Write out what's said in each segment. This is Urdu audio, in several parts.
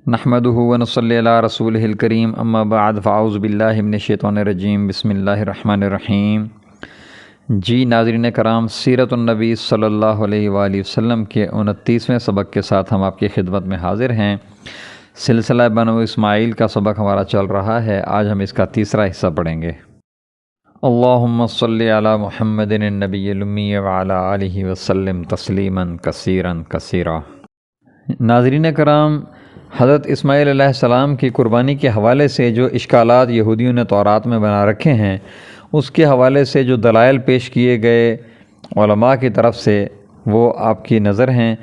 نحمدہ ونصلی علی رسولہ الکریم اما بعد فاعوذ باللہ من الشیطان الرجیم بسم اللہ الرحمن الرحیم۔ جی ناظرین کرام، سیرت النبی صلی اللہ علیہ وآلہ وسلم کے 29ویں سبق کے ساتھ ہم آپ کی خدمت میں حاضر ہیں۔ سلسلہ بنو اسماعیل کا سبق ہمارا چل رہا ہے، آج ہم اس کا تیسرا حصہ پڑھیں گے۔ اللہم صلی علی محمد النبی الامی وعلی آلہ وسلم تسلیما کثیرا کثیرا۔ ناظرین کرام، حضرت اسماعیل علیہ السلام کی قربانی کے حوالے سے جو اشکالات یہودیوں نے تورات میں بنا رکھے ہیں، اس کے حوالے سے جو دلائل پیش کیے گئے علماء کی طرف سے، وہ آپ کی نظر ہیں۔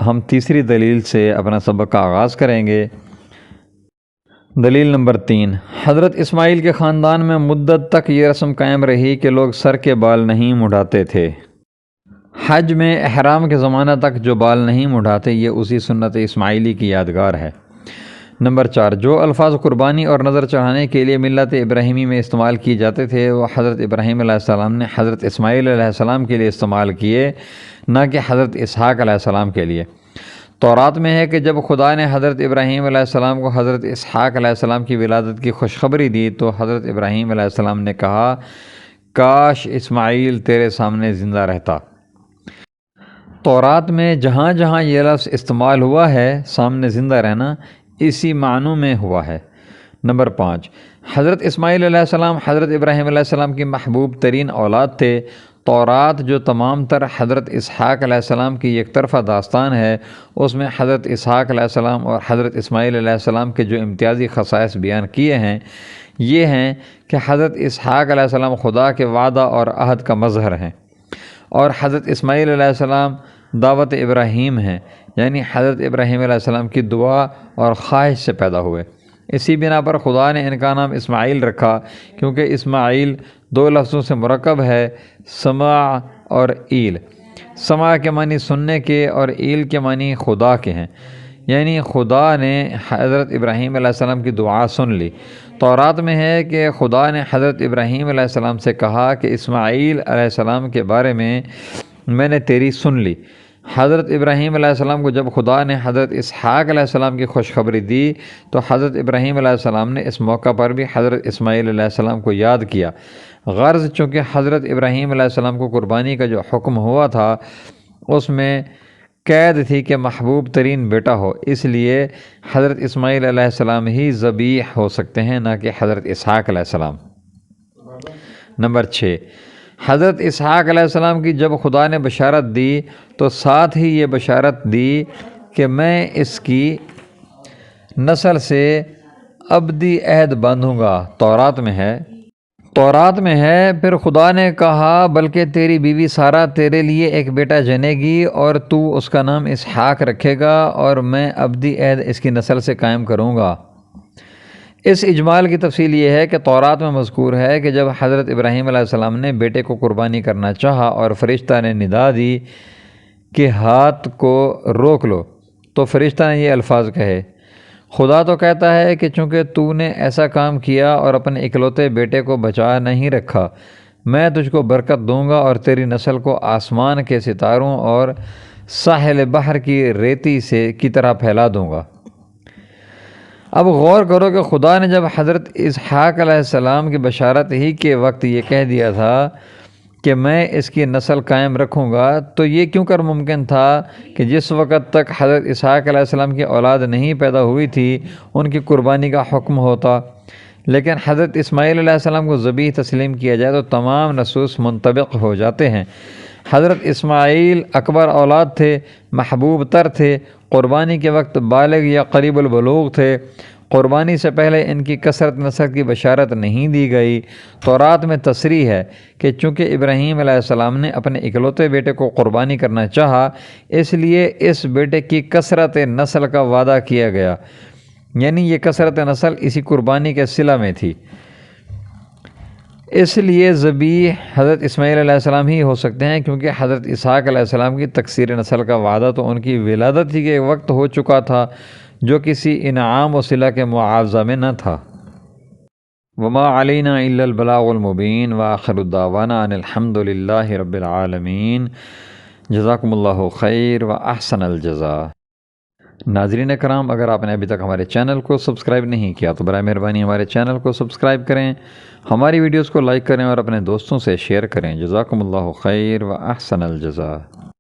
ہم تیسری دلیل سے اپنا سبق کا آغاز کریں گے۔ دلیل نمبر 3، حضرت اسماعیل کے خاندان میں مدت تک یہ رسم قائم رہی کہ لوگ سر کے بال نہیں مڈاتے تھے۔ حج میں احرام کے زمانہ تک جو بال نہیں مڈاتے، یہ اسی سنت اسماعیلی کی یادگار ہے۔ نمبر 4، جو الفاظ قربانی اور نظر چڑھانے کے لیے ملت ابراہیمی میں استعمال کیے جاتے تھے، وہ حضرت ابراہیم علیہ السلام نے حضرت اسماعیل علیہ السلام کے لیے استعمال کیے، نہ کہ حضرت اسحاق علیہ السلام کے لیے۔ تورات میں ہے کہ جب خدا نے حضرت ابراہیم علیہ السلام کو حضرت اسحاق علیہ السلام کی ولادت کی خوشخبری دی تو حضرت ابراہیم علیہ السلام نے کہا، کاش اسماعیل تیرے سامنے زندہ رہتا۔ تورات میں جہاں جہاں یہ لفظ استعمال ہوا ہے، سامنے زندہ رہنا، اسی معنوں میں ہوا ہے۔ نمبر 5، حضرت اسماعیل علیہ السلام حضرت ابراہیم علیہ السلام کی محبوب ترین اولاد تھے۔ تورات جو تمام تر حضرت اسحاق علیہ السلام کی یک طرفہ داستان ہے، اس میں حضرت اسحاق علیہ السلام اور حضرت اسماعیل علیہ السلام کے جو امتیازی خصائص بیان کیے ہیں، یہ ہیں کہ حضرت اسحاق علیہ السلام خدا کے وعدہ اور عہد کا مظہر ہیں، اور حضرت اسماعیل علیہ السلام دعوت ابراہیم ہیں، یعنی حضرت ابراہیم علیہ السلام کی دعا اور خواہش سے پیدا ہوئے۔ اسی بنا پر خدا نے ان کا نام اسماعیل رکھا، کیونکہ اسماعیل دو لفظوں سے مرکب ہے، سماع اور ایل۔ سماع کے معنی سننے کے اور ایل کے معنی خدا کے ہیں، یعنی خدا نے حضرت ابراہیم علیہ السلام کی دعا سن لی۔ تورات میں ہے کہ خدا نے حضرت ابراہیم علیہ السلام سے کہا کہ اسماعیل علیہ السلام کے بارے میں نے تیری سن لی۔ حضرت ابراہیم علیہ السلام کو جب خدا نے حضرت اسحاق علیہ السلام کی خوشخبری دی تو حضرت ابراہیم علیہ السلام نے اس موقع پر بھی حضرت اسماعیل علیہ السلام کو یاد کیا۔ غرض چونکہ حضرت ابراہیم علیہ السلام کو قربانی کا جو حکم ہوا تھا، اس میں قید تھی کہ محبوب ترین بیٹا ہو، اس لیے حضرت اسماعیل علیہ السلام ہی ذبیح ہو سکتے ہیں، نہ کہ حضرت اسحاق علیہ السلام۔ نمبر 6، حضرت اسحاق علیہ السلام کی جب خدا نے بشارت دی تو ساتھ ہی یہ بشارت دی کہ میں اس کی نسل سے ابدی عہد باندھوں گا۔ تورات میں ہے پھر خدا نے کہا، بلکہ تیری بیوی سارہ تیرے لیے ایک بیٹا جنے گی اور تو اس کا نام اسحاق رکھے گا، اور میں ابدی عہد اس کی نسل سے قائم کروں گا۔ اس اجمال کی تفصیل یہ ہے کہ تورات میں مذکور ہے کہ جب حضرت ابراہیم علیہ السلام نے بیٹے کو قربانی کرنا چاہا اور فرشتہ نے ندا دی کہ ہاتھ کو روک لو، تو فرشتہ نے یہ الفاظ کہے، خدا تو کہتا ہے کہ چونکہ تو نے ایسا کام کیا اور اپنے اکلوتے بیٹے کو بچا نہیں رکھا، میں تجھ کو برکت دوں گا اور تیری نسل کو آسمان کے ستاروں اور ساحل بحر کی ریتی کی طرح پھیلا دوں گا۔ اب غور کرو کہ خدا نے جب حضرت اسحاق علیہ السلام کی بشارت ہی کے وقت یہ کہہ دیا تھا کہ میں اس کی نسل قائم رکھوں گا، تو یہ کیوں کر ممکن تھا کہ جس وقت تک حضرت اسحاق علیہ السلام کی اولاد نہیں پیدا ہوئی تھی ان کی قربانی کا حکم ہوتا، لیکن حضرت اسماعیل علیہ السلام کو ذبیح تسلیم کیا جائے تو تمام نصوص منطبق ہو جاتے ہیں۔ حضرت اسماعیل اکبر اولاد تھے، محبوب تر تھے، قربانی کے وقت بالغ یا قریب البلوغ تھے۔ قربانی سے پہلے ان کی کثرت نسل کی بشارت نہیں دی گئی۔ تورات میں تصریح ہے کہ چونکہ ابراہیم علیہ السلام نے اپنے اکلوتے بیٹے کو قربانی کرنا چاہا، اس لیے اس بیٹے کی کثرت نسل کا وعدہ کیا گیا، یعنی یہ کثرت نسل اسی قربانی کے صلہ میں تھی، اس لیے ذبیح حضرت اسماعیل علیہ السلام ہی ہو سکتے ہیں، کیونکہ حضرت اسحاق علیہ السلام کی تکثیر نسل کا وعدہ تو ان کی ولادت ہی کے وقت ہو چکا تھا، جو کسی انعام و صلہ کے معاوضہ میں نہ تھا۔ وما علینا الا البلاغ المبین وآخر دعوانا ان الحمد للہ رب العالمین۔ جزاکم اللہ خیر و احسن الجزاء۔ ناظرین کرام، اگر آپ نے ابھی تک ہمارے چینل کو سبسکرائب نہیں کیا تو برائے مہربانی ہمارے چینل کو سبسکرائب کریں، ہماری ویڈیوز کو لائک کریں اور اپنے دوستوں سے شیئر کریں۔ جزاکم اللہ خیر و احسن الجزاء۔